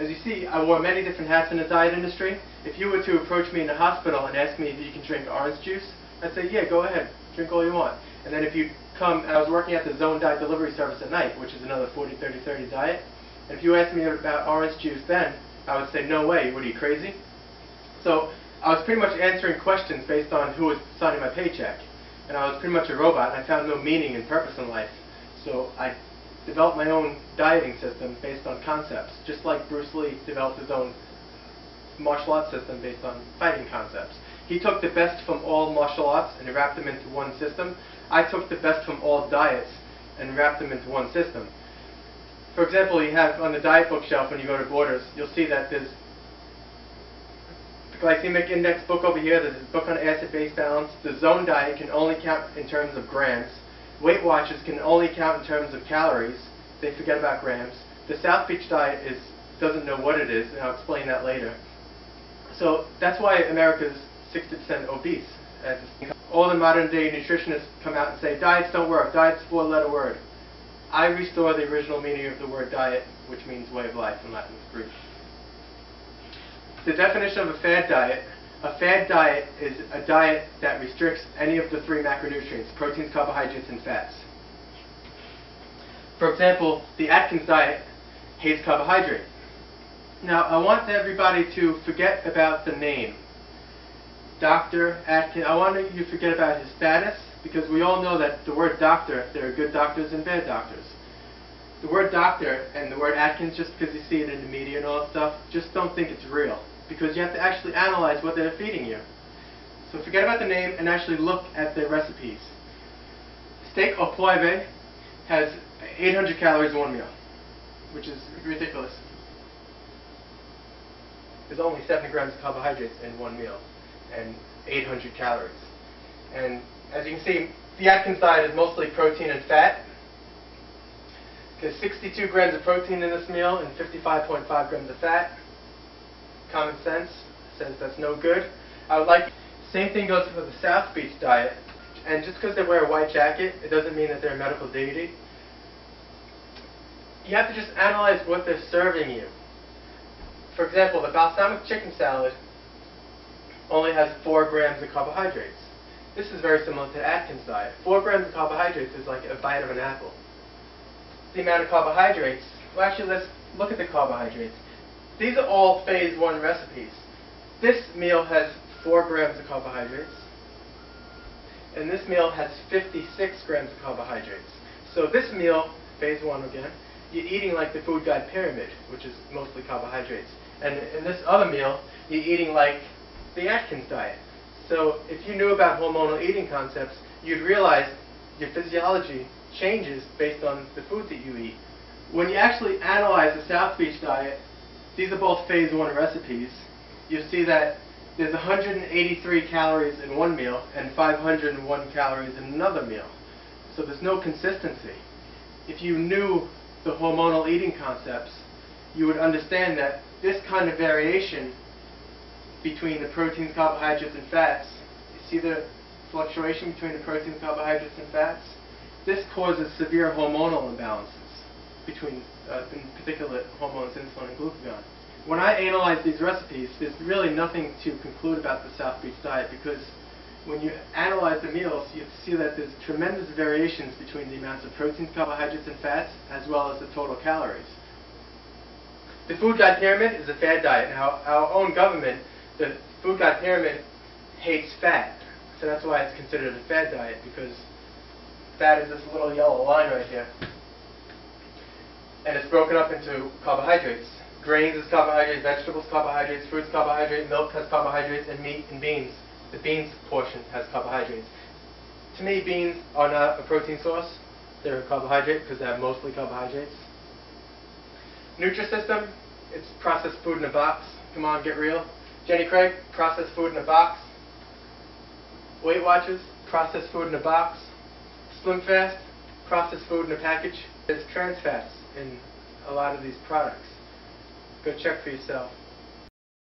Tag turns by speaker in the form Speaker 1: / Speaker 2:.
Speaker 1: As you see, I wore many different hats in the diet industry. If you were to approach me in the hospital and ask me if you can drink orange juice, I'd say, yeah, go ahead, drink all you want. And then if you come, and I was working at the Zone Diet Delivery Service at night, which is another 40-30-30 diet, and if you asked me about orange juice then, I would say, no way, what are you, crazy? So I was pretty much answering questions based on who was signing my paycheck. And I was pretty much a robot, and I found no meaning and purpose in life. So I developed my own dieting system based on concepts, just like Bruce Lee developed his own martial arts system based on fighting concepts. He took the best from all martial arts and wrapped them into one system. I took the best from all diets and wrapped them into one system. For example, you have on the diet bookshelf when you go to Borders, you'll see that there's the glycemic index book over here, there's a book on acid-base balance. The Zone diet can only count in terms of grams. Weight Watchers can only count in terms of calories. They forget about grams. The South Beach diet doesn't know what it is, and I'll explain that later. So that's why America's 60% obese. All the modern day nutritionists come out and say, diets don't work, diet's a four-letter word. I restore the original meaning of the word diet, which means way of life in Latin Greek. The definition of a fad diet is a diet that restricts any of the three macronutrients, proteins, carbohydrates, and fats. For example, the Atkins diet hates carbohydrate. Now, I want everybody to forget about the name. Dr. Atkins, I want you to forget about his status, because we all know that the word doctor, there are good doctors and bad doctors. The word doctor and the word Atkins, just because you see it in the media and all that stuff, just don't think it's real, because you have to actually analyze what they're feeding you. So forget about the name and actually look at the recipes. Steak au poivre has 800 calories in one meal, which is ridiculous. There's only 70 grams of carbohydrates in one meal and 800 calories. And as you can see, the Atkins diet is mostly protein and fat. There's 62 grams of protein in this meal and 55.5 grams of fat. Common sense says that's no good. Same thing goes for the South Beach diet. And just because they wear a white jacket, it doesn't mean that they're a medical deity. You have to just analyze what they're serving you. For example, the balsamic chicken salad only has 4 grams of carbohydrates. This is very similar to the Atkins diet. 4 grams of carbohydrates is like a bite of an apple. The amount of carbohydrates, well actually let's look at the carbohydrates. These are all phase 1 recipes. This meal has 4 grams of carbohydrates, and this meal has 56 grams of carbohydrates. So this meal, phase 1 again, you're eating like the food guide pyramid, which is mostly carbohydrates. And in this other meal, you're eating like the Atkins diet. So if you knew about hormonal eating concepts, you'd realize your physiology changes based on the foods that you eat. When you actually analyze the South Beach diet, these are both phase 1 recipes. You'll see that there's 183 calories in one meal and 501 calories in another meal. So there's no consistency. If you knew the hormonal eating concepts, you would understand that this kind of variation between the proteins, carbohydrates, and fats, you see the fluctuation between the proteins, carbohydrates, and fats? This causes severe hormonal imbalances between, in particular, hormones, insulin, and glucagon. When I analyze these recipes, there's really nothing to conclude about the South Beach diet, because when you analyze the meals, you see that there's tremendous variations between the amounts of proteins, carbohydrates, and fats, as well as the total calories. The food guide pyramid is a fad diet. Now, our own government, the food guide pyramid, hates fat. So that's why it's considered a fad diet, because fat is this little yellow line right here. And it's broken up into carbohydrates. Grains is carbohydrates, vegetables carbohydrates, fruits carbohydrates, milk has carbohydrates, and meat and beans. The beans portion has carbohydrates. To me, beans are not a protein source. They're a carbohydrate because they have mostly carbohydrates. Nutrisystem, it's processed food in a box. Come on, get real. Jenny Craig, processed food in a box. Weight Watchers, processed food in a box. Slim Fast, processed food in a package. There's trans fats in a lot of these products. Go check for yourself.